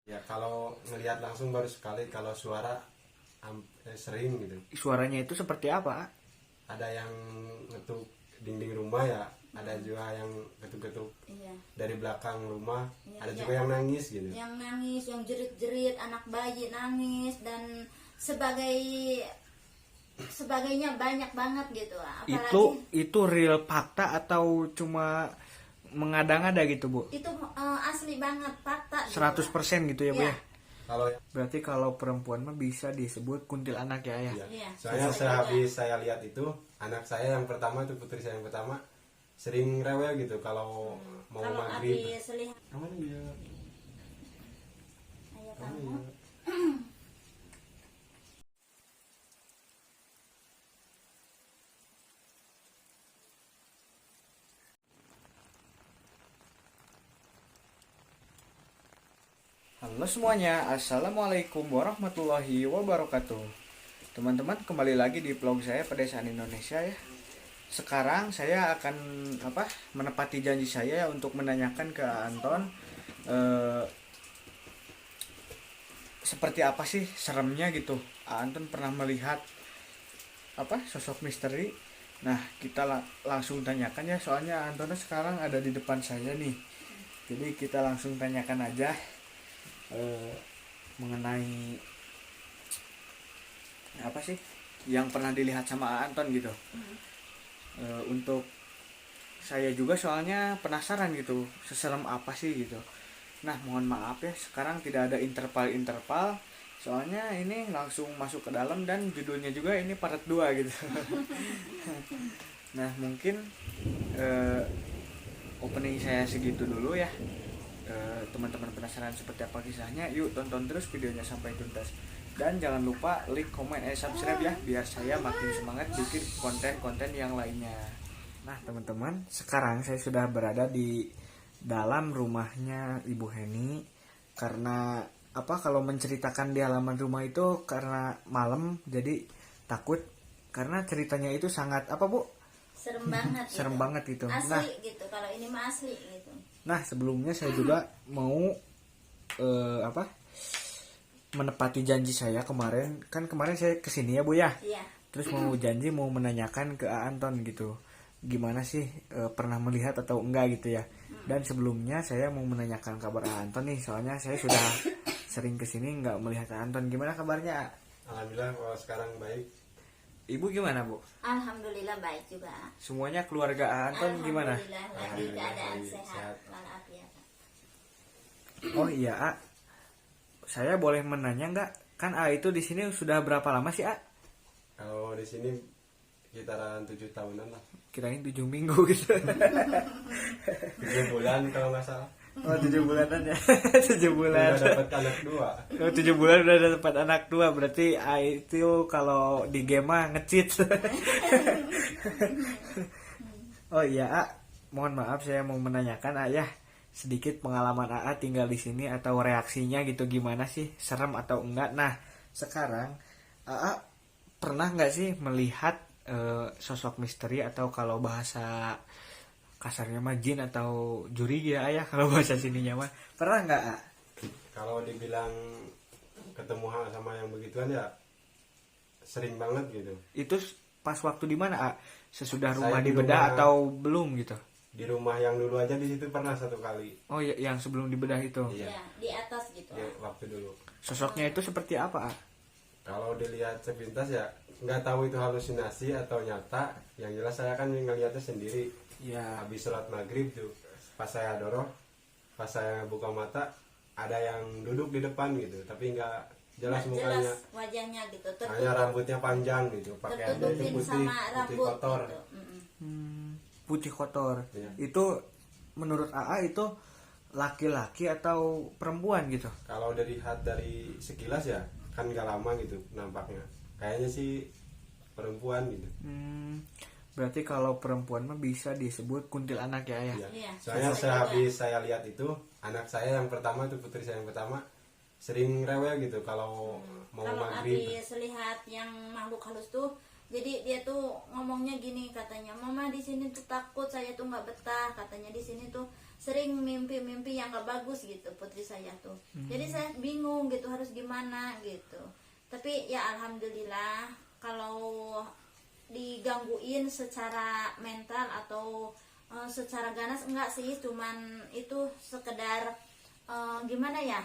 Ya kalau ngelihat langsung baru sekali, kalau suara sering gitu. Suaranya itu seperti apa? Ada yang ngetuk dinding rumah ya, ada juga yang getuk-getuk Iya. dari belakang rumah, Iya, ada iya. juga yang nangis gitu. Yang nangis, yang jerit-jerit, anak bayi nangis dan sebagainya banyak banget gitu. Itu real fakta atau cuma mengada-ngada gitu, Bu? Itu asli banget fakta. 100% gitu ya, Bu Iya. ya? Kalau Berarti kalau perempuan mah bisa disebut kuntilanak ya, ya? ya, Iya. soalnya sehabis saya lihat itu, anak saya yang pertama itu, putri saya yang pertama sering rewel gitu kalau mau Kalau maghrib. habis lihat Kamu ya, ayah kamu kamu, ya. Halo semuanya, Assalamualaikum warahmatullahi wabarakatuh. Teman-teman, kembali lagi di vlog saya Pedesaan Indonesia ya. Sekarang saya akan menepati janji saya untuk menanyakan ke Anton seperti apa sih seremnya gitu. Anton pernah melihat sosok misteri. Nah, kita langsung tanyakan ya, soalnya Anton sekarang ada di depan saya nih. Jadi kita langsung tanyakan aja mengenai apa sih yang pernah dilihat sama Anton gitu. Untuk saya juga soalnya penasaran gitu, seserem apa sih gitu. Nah, mohon maaf ya, sekarang tidak ada interval soalnya ini langsung masuk ke dalam dan judulnya juga ini part 2 gitu. Nah, mungkin opening saya segitu dulu ya. Teman-teman penasaran seperti apa kisahnya, yuk tonton terus videonya sampai tuntas. Dan jangan lupa like, komen, subscribe ya, biar saya makin semangat bikin konten-konten yang lainnya. Nah teman-teman, sekarang saya sudah berada di dalam rumahnya Ibu Heni. Karena kalau menceritakan di halaman rumah itu karena malam, jadi takut. Karena ceritanya itu sangat Bu? serem banget. Serem gitu. banget gitu. Asli Nah, gitu. Kalau ini mah asli gitu. Nah sebelumnya saya juga mau menepati janji saya kemarin. Kan kemarin saya kesini ya Bu ya. Iya. Terus mau janji mau menanyakan ke Anton gitu, gimana sih pernah melihat atau enggak gitu ya. Dan sebelumnya saya mau menanyakan kabar Anton nih, soalnya saya sudah sering kesini nggak melihat Anton. Gimana kabarnya? Alhamdulillah kalau sekarang baik. Ibu gimana Bu? Alhamdulillah baik juga. Semuanya keluarga Anton gimana? Alhamdulillah lagi Alhamdulillah, keadaan lagi sehat sehat. walafiat. Oh iya A, saya boleh menanya nggak? Kan A itu di sini sudah berapa lama sih A? Kalau di sini sekitaran 7 tahunan lah. Kirain 7 minggu gitu. 7 bulan kalau nggak salah. Oh 7 bulanan ya. 7 bulan. Udah dapat anak 2. Oh 7 bulan udah dapat anak 2. Berarti A itu kalau di game mah nge-cheat. Oh iya A, mohon maaf saya mau menanyakan A ya, sedikit pengalaman AA tinggal di sini atau reaksinya gitu, gimana sih, serem atau enggak. Nah sekarang AA pernah nggak sih melihat sosok misteri, atau kalau bahasa kasarnya mah jin atau juri ya ayah, kalau bahasa sininya mah pernah nggak A? Kalau dibilang ketemu hal sama yang begituan ya sering banget gitu. Itu pas waktu di mana A? Sesudah Saya rumah di dibedah rumah. atau belum gitu? Di rumah yang dulu aja di situ pernah 1 kali. Oh ya, yang sebelum dibedah itu. Iya. Ya, di atas gitu. Ya, waktu dulu. Sosoknya itu seperti apa A? Kalau dilihat sepintas ya nggak tahu itu halusinasi atau nyata. Yang jelas saya kan ngeliatnya sendiri. Ya. Habis sholat maghrib tuh, pas saya dorong, pas saya buka mata, ada yang duduk di depan gitu, tapi nggak jelas Nggak mukanya. jelas wajahnya gitu. Hanya rambutnya panjang gitu, pakaiannya itu tertutupin putih, sama putih rambut kotor. gitu. Putih kotor. Iya. Itu menurut AA itu laki-laki atau perempuan gitu? Kalau dilihat dari sekilas ya, kan nggak lama gitu nampaknya. Kayaknya sih perempuan gitu. Berarti kalau perempuan mah bisa disebut kuntilanak ya ayah? Iya. Iya, Soalnya bisa sehabis saya lihat itu, anak saya yang pertama itu, putri saya yang pertama sering rewel gitu kalau mau Kalau maghrib. habis lihat yang makhluk halus tuh, jadi dia tuh ngomongnya gini katanya, mama di sini tuh takut, saya tuh nggak betah, katanya di sini tuh sering mimpi-mimpi yang gak bagus gitu putri saya tuh. Jadi saya bingung gitu harus gimana gitu. Tapi ya alhamdulillah kalau digangguin secara mental atau secara ganas enggak sih, cuman itu sekedar gimana ya,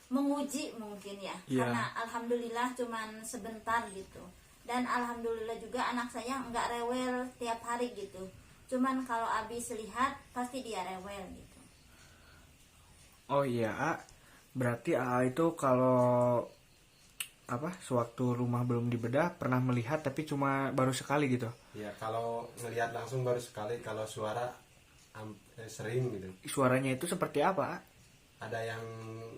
menguji mungkin ya. Karena alhamdulillah cuman sebentar gitu. Dan alhamdulillah juga anak saya enggak rewel tiap hari gitu. Cuman kalau abis lihat pasti dia rewel gitu. Oh iya, A. Berarti A itu kalau sewaktu rumah belum dibedah pernah melihat tapi cuma baru sekali gitu. Ya kalau ngelihat langsung baru sekali, kalau suara sering gitu. Suaranya itu seperti apa, A? Ada yang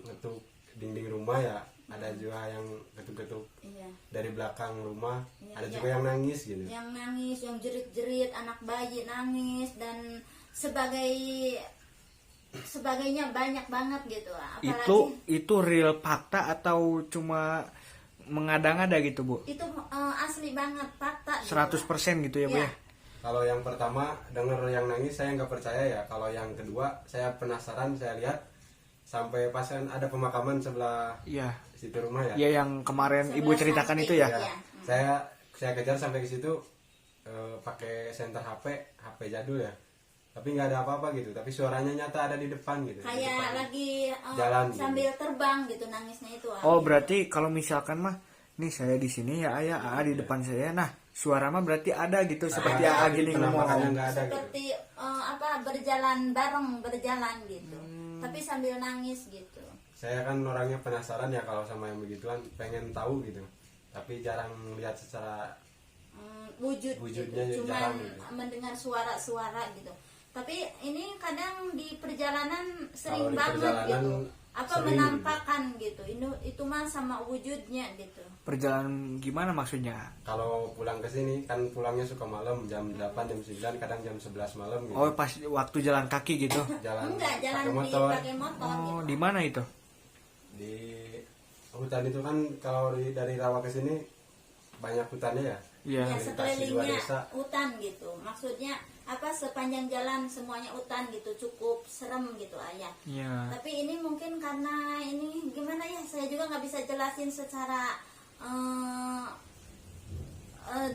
ngetuk dinding rumah ya, ada juga yang ketuk-ketuk Iya. dari belakang rumah, Iya, ada iya. juga yang nangis gitu. Yang nangis, yang jerit-jerit, anak bayi nangis dan sebagainya banyak banget gitu. Apalagi Itu real fakta atau cuma mengada-ngada gitu, Bu? itu asli banget fakta. 100% gitu ya, Bu Iya. ya? Kalau yang pertama denger yang nangis saya nggak percaya ya. Kalau yang kedua saya penasaran, saya lihat sampai pas kan ada pemakaman sebelah Iya. situ rumah ya. Iya, yang kemarin Sebelah Ibu ceritakan samping, itu ya. iya. Saya kejar sampai ke situ pakai senter HP jadul ya. Tapi nggak ada apa-apa gitu. Tapi suaranya nyata ada di depan gitu. di Kayak depan. lagi Jalan gitu. sambil terbang gitu nangisnya itu. Oh, berarti kalau misalkan mah nih saya di sini ya, Ayah, A di depan saya. Nah, suara mah berarti ada gitu seperti Ada, A gini penampakannya ngomong. nggak ada gitu. seperti berjalan bareng berjalan gitu. Tapi sambil nangis gitu. Saya kan orangnya penasaran ya kalau sama yang begituan, pengen tahu gitu. Tapi jarang lihat secara gitu. Wujudnya Cuman jarang gitu. mendengar suara-suara gitu. Tapi ini kadang di perjalanan sering Kalau di banget perjalanan gitu. Apa sering menampakkan gitu. Itu mah sama wujudnya gitu. Perjalanan gimana maksudnya? kalau pulang ke sini kan pulangnya suka malam jam 8 jam 9 kadang jam 11 malam gitu. Oh, pas waktu jalan kaki gitu. Jalan Enggak, jalan pakai motor. pakai motor Oh, gitu. di mana itu? Di hutan itu kan kalau dari rawa ke sini banyak hutannya ya. Iya. Ya, Melintasi sekelilingnya dua desa. hutan gitu. Maksudnya sepanjang jalan semuanya hutan gitu, cukup serem gitu ayah. Iya. Tapi ini mungkin karena ini gimana ya, saya juga nggak bisa jelasin secara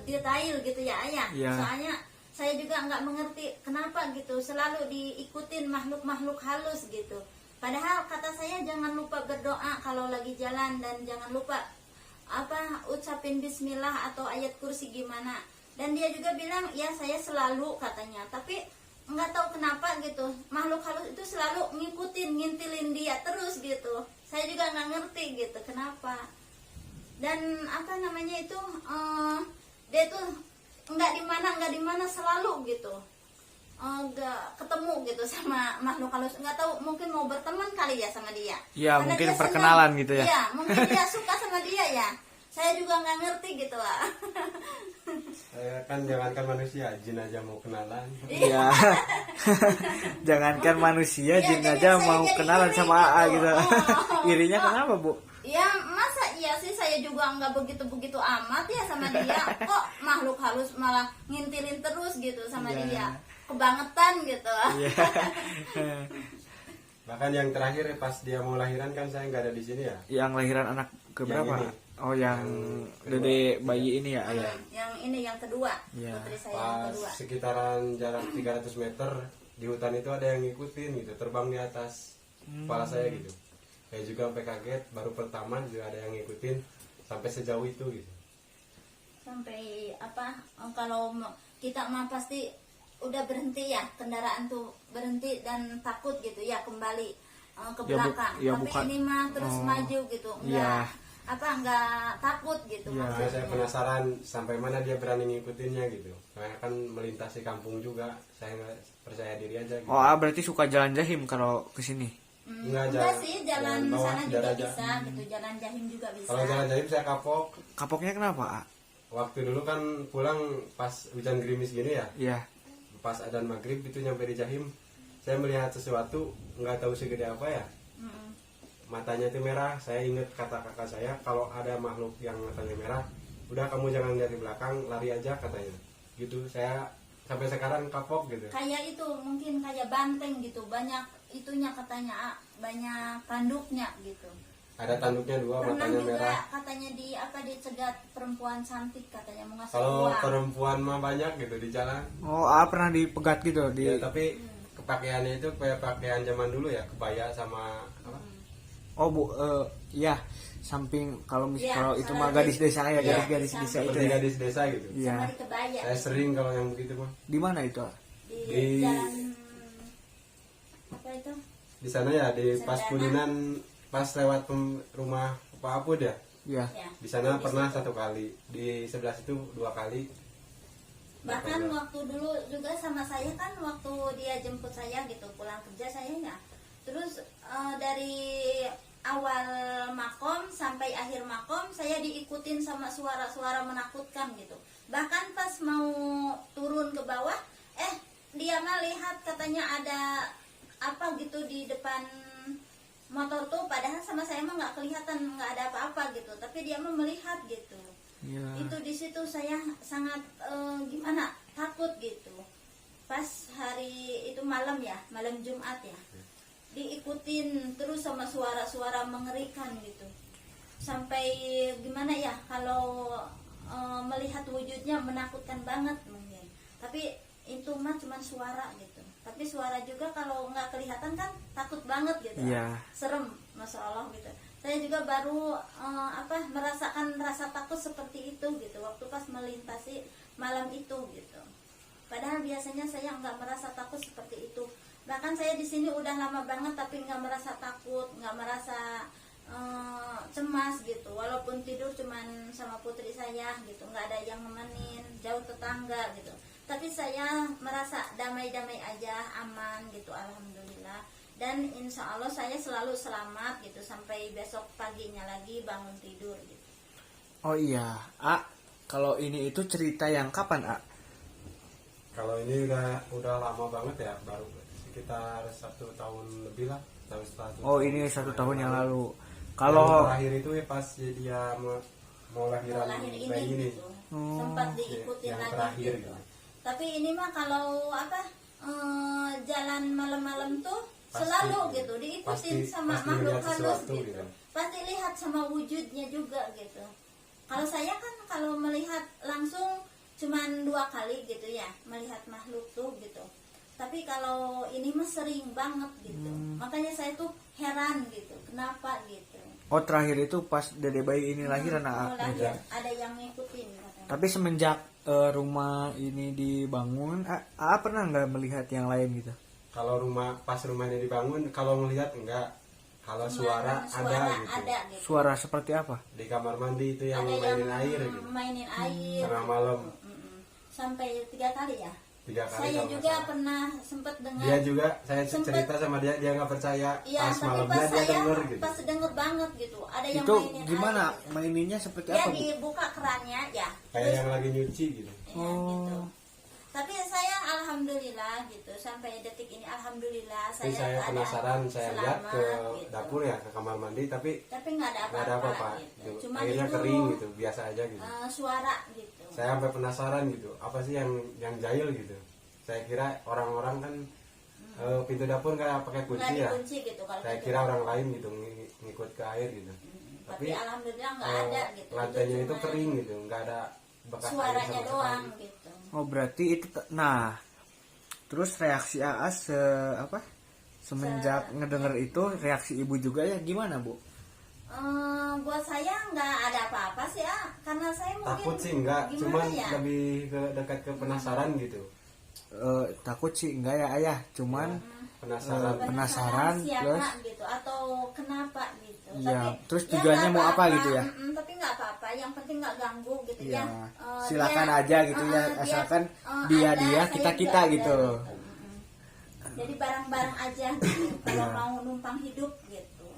detail gitu ya ayah. Iya. Soalnya saya juga nggak mengerti kenapa gitu selalu diikutin makhluk-makhluk halus gitu. Padahal kata saya jangan lupa berdoa kalau lagi jalan, dan jangan lupa ucapin bismillah atau ayat kursi gimana. Dan dia juga bilang ya saya selalu katanya, tapi nggak tahu kenapa gitu makhluk halus itu selalu ngintilin dia terus gitu. Saya juga nggak ngerti gitu kenapa. Dan itu dia tuh nggak di mana selalu gitu nggak ketemu gitu sama makhluk halus. Nggak tahu, mungkin mau berteman kali ya sama dia. Ya, Karena mungkin dia perkenalan senang. gitu ya. Iya, mungkin dia suka sama dia ya. Saya juga nggak ngerti gitu lah. Saya kan jangankan manusia, jin aja mau kenalan. Iya. Jangankan manusia, Iya, jin jadi aja saya mau jadi kenalan iri sama gitu. AA gitu. Oh. Irinya kenapa, Bu? Ya masa iya sih, saya juga nggak begitu amat ya sama dia. Kok makhluk halus malah ngintilin terus gitu sama Iya. dia. Kebangetan gitu. Iya. Bahkan yang terakhir pas dia mau lahiran kan saya nggak ada di sini ya. Yang lahiran anak keberapa? Yang ini. Oh, yang Yang dede kedua. bayi ini ya, Ayah. Yang ini yang kedua. Iya. Putri saya yang Pas kedua. sekitaran jarak 300 meter di hutan itu ada yang ngikutin gitu, terbang di atas kepala saya gitu. Saya juga sampai kaget, baru pertama juga ada yang ngikutin sampai sejauh itu gitu. Sampai kalau kita mah pasti udah berhenti ya, kendaraan tuh berhenti dan takut gitu ya kembali ke Ya, belakang. ya, Tapi bukan. ini mah terus Oh. maju gitu, Iya. enggak takut gitu Iya. Makanya saya maksudnya. penasaran sampai mana dia berani ngikutinnya gitu. Karena kan melintasi kampung juga, saya nggak percaya diri aja gitu. Oh, berarti suka jalan jahim kalau kesini. Enggak, Enggak jalan- sih, jalan jalan bawah sana juga darat aja. bisa gitu, jalan jahim juga bisa. Kalau jalan jahim saya kapok. Kapoknya kenapa, A? Waktu dulu kan pulang pas hujan gerimis gini ya, Iya. pas adzan maghrib itu nyampe di Jahim, saya melihat sesuatu nggak tahu segede apa ya, Mm-mm. matanya itu merah. Saya ingat kata kakak saya, kalau ada makhluk yang matanya merah, udah kamu jangan dari belakang, lari aja katanya. Gitu saya sampai sekarang kapok gitu. Kayak itu mungkin kayak banteng gitu, banyak itunya katanya, banyak tanduknya gitu. Ada tanduknya 2, Pernah matanya juga merah. katanya dicegat perempuan cantik katanya mau ngasih Kalau uang. perempuan mah banyak gitu di jalan. Oh, pernah dipegat gitu di. Ya, tapi pakaiannya itu kayak pakaian zaman dulu ya, kebaya sama apa? Oh Bu, ya samping kalau Iya, kalau itu sama mah gadis desa ya, iya, gadis desa itu Seperti ya. gadis desa gitu. Iya. Sama di kebaya Saya sering kalau yang begitu mah. Di mana itu? di di- jalan apa itu Di sana ya, di pas Sendana. Kuningan, pas lewat rumah Pak Apud ya. Ya. ya. Di sana Di pernah situ. 1 kali, di sebelah situ 2 kali. Bahkan waktu dulu juga sama saya kan, waktu dia jemput saya gitu pulang kerja sayanya, terus dari awal makom sampai akhir makom saya diikutin sama suara-suara menakutkan gitu. Bahkan pas mau turun ke bawah, dia mah lihat katanya ada apa gitu di depan motor tuh, padahal sama saya mah nggak kelihatan, nggak ada apa-apa gitu, tapi dia mah melihat gitu. Ya. Itu di situ saya sangat gimana, takut gitu. Pas hari itu malam ya, malam Jumat ya, diikutin terus sama suara-suara mengerikan gitu, sampai gimana ya, kalau melihat wujudnya menakutkan banget mungkin, tapi itu mah cuma suara gitu. Tapi suara juga kalau nggak kelihatan kan takut banget gitu. Iya. Serem, masya Allah gitu. Saya juga baru merasakan rasa takut seperti itu gitu waktu pas melintasi malam itu gitu. Padahal biasanya saya nggak merasa takut seperti itu. Bahkan saya di sini udah lama banget tapi nggak merasa takut, nggak merasa cemas gitu. Walaupun tidur cuman sama putri saya gitu, nggak ada yang nemenin, jauh tetangga gitu. Tapi saya merasa damai-damai aja, aman gitu, alhamdulillah. Dan insya Allah saya selalu selamat gitu sampai besok paginya lagi bangun tidur gitu. Oh iya, kalau ini itu cerita yang kapan, Kalau ini udah lama banget ya, baru sekitar 1 tahun lebih lah. Oh, ini 1 tahun yang lalu. Yang Kalau terakhir itu ya pas dia mau lahiran Lahir bayi ini. gitu. Sempat diikutin Yang lagi terakhir gitu. gitu. Tapi ini mah kalau jalan malam-malam tuh Pasti, selalu gitu diikutin pasti- sama pasti makhluk melihat halus sesuatu gitu. gitu. Pasti lihat sama wujudnya juga gitu. Kalau saya kan kalau melihat langsung cuman 2 kali gitu ya, melihat makhluk tuh gitu. Tapi kalau ini mah sering banget gitu. Makanya saya tuh heran gitu, kenapa gitu. oh terakhir itu pas dede bayi ini lahiran, Mau lahir, Iya. ada yang ngikutin katanya. Tapi semenjak rumah ini dibangun, pernah nggak melihat yang lain gitu? Kalau pas rumah ini dibangun, kalau melihat enggak. Kalau suara ada gitu. ada gitu. Suara seperti apa? Di kamar mandi itu yang Ada mainin air gitu. mainin air Tengah malam. sampai 3 kali ya. 3 kali Saya kalau juga nggak salah. pernah sempat dengar. Dia juga, saya Sempet- cerita sama dia nggak percaya. Iya, Pas tapi malamnya pas dia saya denger gitu. pas denger banget gitu. Ada yang Itu mainin gimana air, gitu. maininnya seperti Ya apa, Bu? dibuka kerannya ya. Kayak Terus, yang lagi nyuci gitu. ya, gitu. Tapi saya alhamdulillah gitu sampai detik ini alhamdulillah Tapi saya keadaan penasaran, saya lihat ke selamat, gitu. dapur ya, ke kamar mandi, tapi Tapi nggak ada nggak ada apa-apa apa-apa. gitu. Gitu. Cuma Airnya itu kering gitu, biasa aja gitu. suara gitu. Saya sampai penasaran gitu, apa sih yang jahil gitu. Saya kira orang-orang kan pintu dapur kayak pakai Nggak kunci ya. dikunci gitu kalau Saya gitu. kira orang lain gitu ngikut ke air gitu. Tapi alhamdulillah nggak ada gitu. Lantainya itu cuma kering gitu, nggak ada bekas air suaranya sama doang sekali. gitu. Oh berarti itu nah terus reaksi semenjak ngedenger itu reaksi ibu juga ya gimana, Bu? Buat saya nggak ada apa-apa sih ya, karena saya mungkin Takut sih enggak, gimana cuman ya? lebih ke dekat ke penasaran gitu. Takut sih enggak ya ayah, cuman Penasaran. penasaran, siapa plus gitu atau kenapa gitu. Iya, terus ya tujuannya nggak mau apa apa-apa, gitu ya? tapi nggak apa-apa, yang penting nggak ganggu gitu ya ya. silakan aja gitu ya, asalkan dia saya kita juga ada gitu. Jadi barang-barang aja gitu. Kalau mau numpang hidup gitu,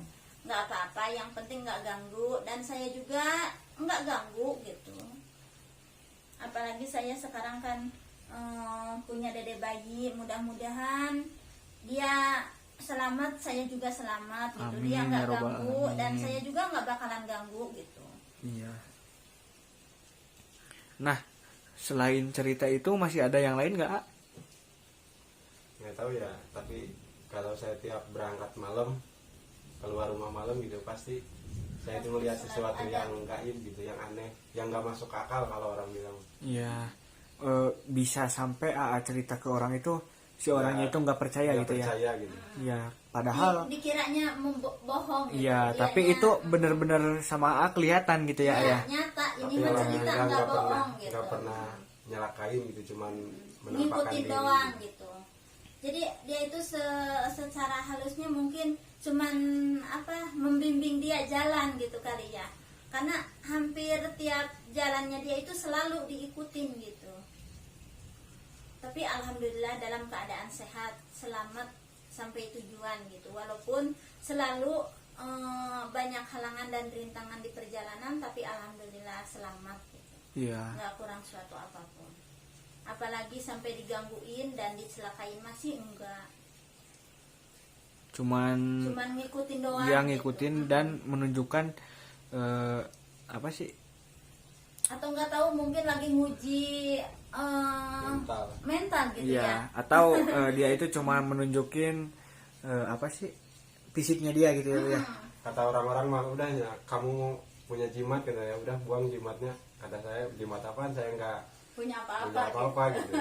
nggak apa-apa, yang penting nggak ganggu, dan saya juga nggak ganggu gitu. Apalagi saya sekarang kan punya dede bayi, mudah-mudahan dia selamat, saya juga selamat gitu. Amin, Dia nggak ya Rabbal ganggu dan Alamin. saya juga nggak bakalan ganggu gitu. Iya. Nah, Selain cerita itu masih ada yang lain nggak? Nggak tahu ya, tapi kalau saya tiap berangkat malam, keluar rumah malam gitu, pasti saya itu melihat sesuatu yang gaib gitu, yang aneh, yang nggak masuk akal kalau orang bilang. Iya. Bisa sampai AA cerita ke orang itu, si orangnya itu nggak percaya Nggak gitu ya. percaya gitu. Iya, padahal Dikiranya bohong gitu. iya, tapi Dianya itu bener-bener sama AA kelihatan gitu ya, ya. nyata, ini Tapi mah orang cerita bilang nggak bohong pernah gitu. nggak pernah nyelakain gitu, cuman menampakkan Ngikutin diri. doang gitu. Jadi dia itu secara halusnya mungkin cuman membimbing dia jalan gitu kali ya. Karena hampir tiap jalannya dia itu selalu diikutin gitu. Tapi alhamdulillah dalam keadaan sehat, selamat sampai tujuan gitu. Walaupun selalu banyak halangan dan rintangan di perjalanan, tapi alhamdulillah selamat gitu. Iya. Nggak kurang suatu apapun. Apalagi sampai digangguin dan dicelakain masih enggak. Cuman Ngikutin doang. yang gitu. ngikutin dan menunjukkan apa sih? Atau nggak tahu mungkin lagi nguji mental gitu Iya, ya. atau dia itu cuma menunjukin apa sih? Fisiknya dia gitu ya. Kata orang-orang mah udah ya, kamu punya jimat gitu ya, udah buang jimatnya. Kata saya, jimat apaan, saya nggak Punya punya apa-apa. apa-apa gitu.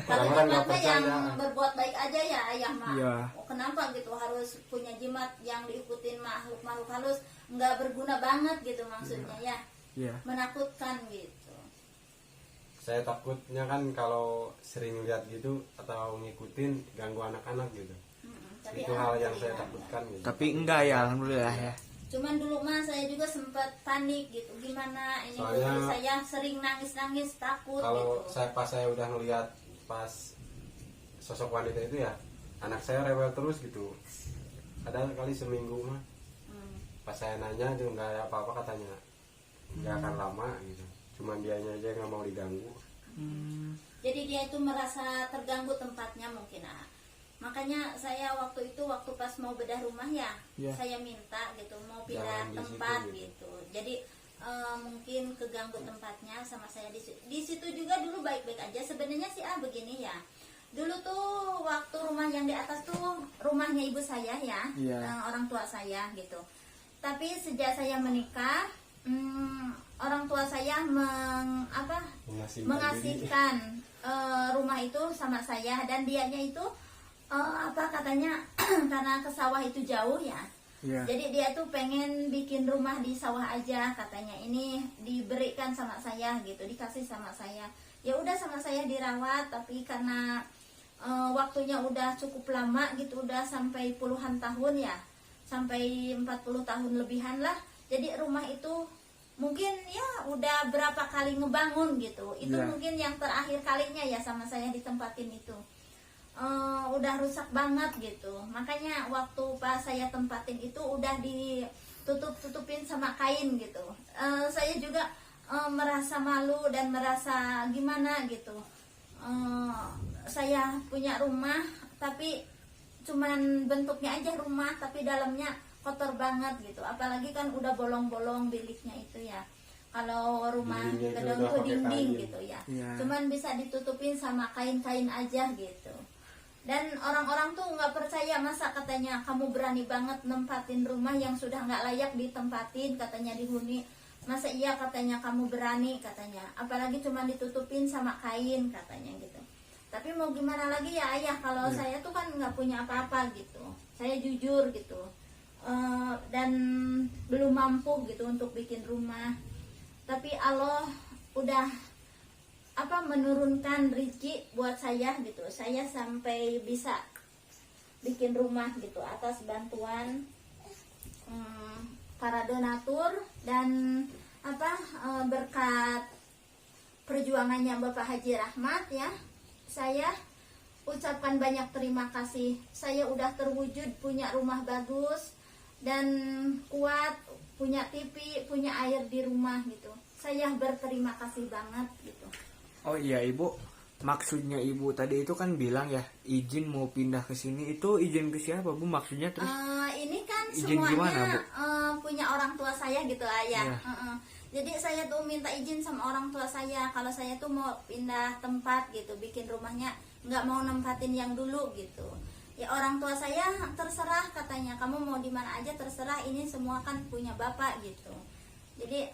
Kalau Orang-orang nggak jimat yang percaya. berbuat baik aja ya ayah mah. Iya. Kenapa gitu harus punya jimat yang diikutin makhluk-makhluk halus, nggak berguna banget gitu maksudnya ya. Iya. Menakutkan gitu. Saya takutnya kan kalau sering lihat gitu atau ngikutin ganggu anak-anak gitu. Tapi Itu hal yang saya alhamdulillah. takutkan gitu. Tapi enggak ya, alhamdulillah ya. Cuman dulu mah saya juga sempat panik gitu. Gimana ini Soalnya- dulu saya sering nangis-nangis takut Kalau gitu. saya udah ngelihat pas sosok wanita itu ya, anak saya rewel terus gitu. Ada kali seminggu mah, Hmm. pas saya nanya juga nggak ada apa-apa katanya, nggak akan lama gitu. Cuman dianya aja yang nggak mau diganggu. Jadi dia itu merasa terganggu tempatnya mungkin. Makanya saya waktu pas mau bedah rumah ya, Iya. saya minta gitu mau pindah Jangan di tempat situ, gitu. Jadi mungkin keganggu tempatnya sama saya di situ juga dulu baik-baik aja. Sebenarnya sih begini ya. Dulu tuh waktu rumah yang di atas tuh rumahnya ibu saya ya, Iya. orang tua saya gitu. Tapi sejak saya menikah, orang tua saya mengasihkan rumah itu sama saya, dan dianya itu katanya karena ke sawah itu jauh ya. Iya. Jadi dia tuh pengen bikin rumah di sawah aja katanya. Ini diberikan sama saya gitu, dikasih sama saya. Ya udah sama saya dirawat, tapi karena waktunya udah cukup lama gitu, udah sampai puluhan tahun ya. Sampai 40 tahun lebihan lah. Jadi rumah itu mungkin ya udah berapa kali ngebangun gitu. Itu Iya. mungkin yang terakhir kalinya ya sama saya ditempatin itu. Udah rusak banget gitu. Makanya waktu pas saya tempatin itu udah ditutupin sama kain gitu. Saya juga merasa malu dan merasa gimana gitu. Saya punya rumah tapi cuman bentuknya aja rumah, tapi dalamnya kotor banget gitu. Apalagi kan udah bolong-bolong biliknya itu ya. Kalau rumah Dindingnya itu gedung udah tuh pakai dinding kain. gitu ya. Iya. Cuman bisa ditutupin sama kain-kain aja gitu. Dan orang-orang tuh nggak percaya, masa katanya kamu berani banget nempatin rumah yang sudah nggak layak ditempatin, katanya dihuni. Masa iya katanya kamu berani katanya. Apalagi cuma ditutupin sama kain katanya gitu. Tapi mau gimana lagi ya ayah, kalau saya tuh kan nggak punya apa-apa gitu. Saya jujur gitu. Dan belum mampu gitu untuk bikin rumah. Tapi Allah udah menurunkan rezeki buat saya gitu. Saya sampai bisa bikin rumah gitu atas bantuan para donatur dan berkat perjuangannya Bapak Haji Rahmat ya. Saya ucapkan banyak terima kasih. Saya udah terwujud punya rumah bagus dan kuat, punya TV, punya air di rumah gitu. Saya berterima kasih banget gitu. Oh iya Ibu, maksudnya Ibu tadi itu kan bilang ya izin mau pindah ke sini, itu izin ke siapa Bu maksudnya terus? Ini kan izin gimana, semuanya Bu? punya orang tua saya gitu ayah. Iya. Jadi saya tuh minta izin sama orang tua saya kalau saya tuh mau pindah tempat gitu, bikin rumahnya, nggak mau nempatin yang dulu gitu. Ya orang tua saya terserah katanya, kamu mau di mana aja terserah, ini semua kan punya bapak gitu. Jadi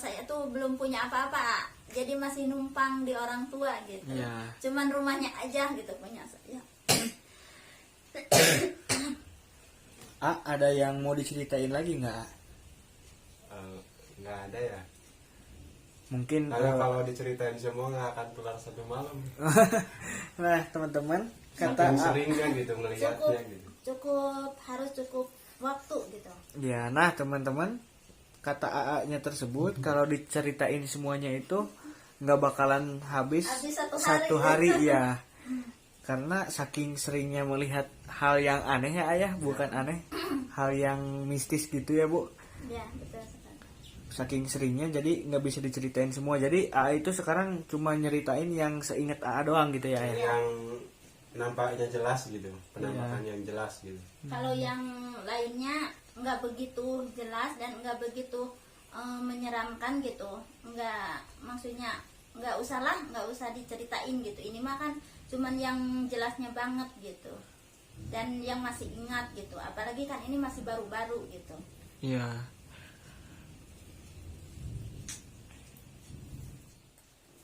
saya tuh belum punya apa-apa, jadi masih numpang di orang tua gitu. Ya. Cuman rumahnya aja gitu punya saya. Ada yang mau diceritain lagi nggak? Nggak ada ya. Mungkin Karena kalau diceritain semua nggak akan kelar satu malam. nah teman-teman Saking kata seringnya gitu melihatnya gitu. Harus cukup waktu gitu. ya, nah teman-teman kata AA-nya tersebut kalau diceritain semuanya itu nggak bakalan habis Habis satu satu hari. hari ya. Karena saking seringnya melihat hal yang aneh ya ayah, bukan aneh, hal yang mistis gitu ya bu. Ya betul sekali. Saking seringnya jadi nggak bisa diceritain semua. Jadi AA itu sekarang cuma nyeritain yang seingat AA doang gitu ya ayah. Yang nampaknya jelas gitu, penampakan yang jelas gitu. Kalau yang lainnya nggak begitu jelas dan nggak begitu menyeramkan gitu, nggak, maksudnya nggak usah diceritain gitu. Ini mah kan cuman yang jelasnya banget gitu, dan yang masih ingat gitu. Apalagi kan ini masih baru-baru gitu. Iya.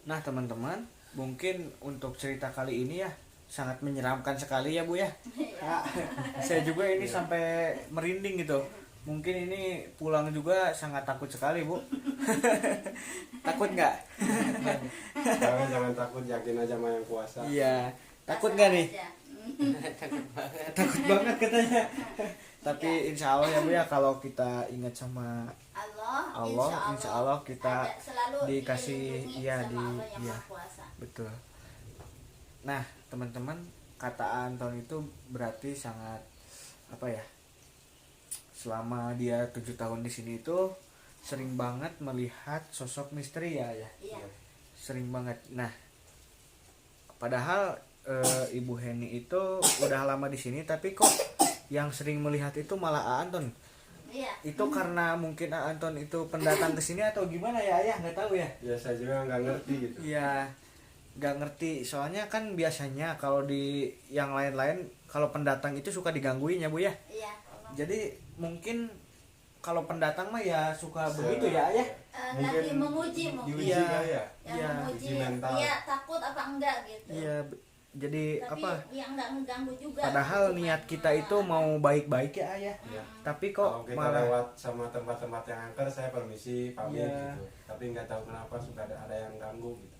Nah teman-teman, mungkin untuk cerita kali ini ya sangat menyeramkan sekali ya bu ya. Saya juga ini sampai merinding gitu. Mungkin ini pulang juga sangat takut sekali bu. Takut nggak? Jangan takut, yakin aja sama yang kuasa. Iya. Takut nggak nih? Aja. Takut banget katanya. Tapi insya Allah ya bu ya, kalau kita ingat sama Allah, insya Allah kita ada, selalu dikasih dilindungi ya sama di Allah yang ya Maha Kuasa. betul. Nah teman-teman, kata Anton itu berarti sangat apa ya, selama dia 7 tahun di sini itu sering banget melihat sosok misteri ya ya, Iya. sering banget. Nah padahal Ibu Heni itu udah lama di sini, tapi kok yang sering melihat itu malah Anton. Iya. Itu karena mungkin Anton itu pendatang ke sini atau gimana ya ayah, nggak tahu ya. Ya saya juga nggak ngerti gitu. Iya, nggak ngerti. Soalnya kan biasanya kalau di yang lain-lain kalau pendatang itu suka digangguin ya bu ya. Iya. Jadi mungkin kalau pendatang mah ya suka begitu ya ayah. Nanti menguji Diuji Iya. kali ya. yang Iya. menguji Uji mental. dia takut apa enggak gitu. Iya, jadi Tapi apa? yang enggak mengganggu juga. Padahal gitu. niat kita itu mau baik-baik ya ayah. Iya. Tapi Kalau kok kita malah lewat sama tempat-tempat yang angker, saya permisi, pamit Iya. gitu. Tapi nggak tahu kenapa suka ada yang ganggu gitu.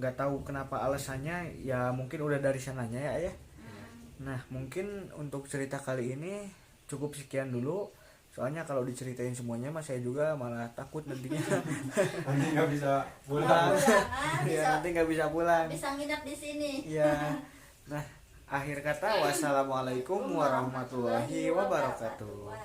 nggak tahu kenapa alasannya, ya mungkin udah dari sananya ya ayah. Nah mungkin untuk cerita kali ini cukup sekian dulu. Soalnya kalau diceritain semuanya mas saya juga malah takut nantinya. Nanti nggak bisa pulang. Pulang, Ya nanti nggak bisa pulang. bisa nginep di sini. Iya. Nah akhir kata wassalamualaikum warahmatullahi wabarakatuh.